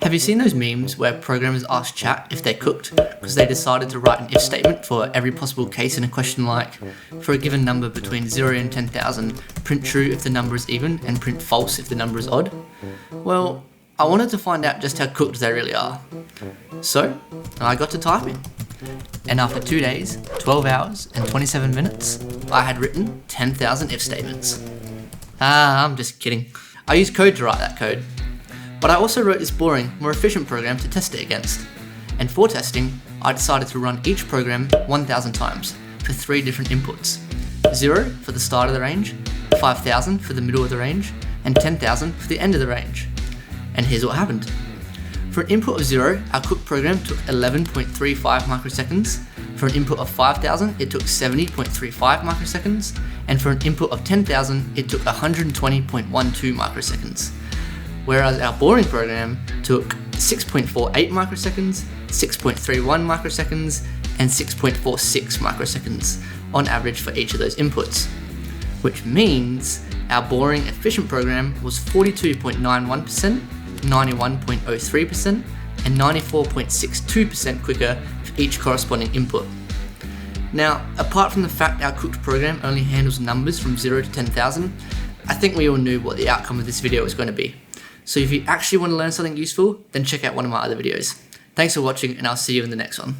Have you seen those memes where programmers ask chat if they're cooked because they decided to write an if statement for every possible case in a question like, for a given number between 0 and 10,000, print true if the number is even and print false if the number is odd? Well, I wanted to find out just how cooked they really are. So, I got to typing. And after 2 days, 12 hours and 27 minutes, I had written 10,000 if statements. I'm just kidding. I used code to write that code. But I also wrote this boring, more efficient program to test it against. And for testing, I decided to run each program 1,000 times for 3 different inputs. 0 for the start of the range, 5,000 for the middle of the range, and 10,000 for the end of the range. And here's what happened. For an input of 0, our cooked program took 11.35 microseconds. For an input of 5,000, it took 70.35 microseconds. And for an input of 10,000, it took 120.12 microseconds. Whereas our boring program took 6.48 microseconds, 6.31 microseconds, and 6.46 microseconds on average for each of those inputs. Which means our boring efficient program was 42.91%, 91.03%, and 94.62% quicker for each corresponding input. Now, apart from the fact our cooked program only handles numbers from 0 to 10,000, I think we all knew what the outcome of this video was going to be. So if you actually want to learn something useful, then check out one of my other videos. Thanks for watching, and I'll see you in the next one.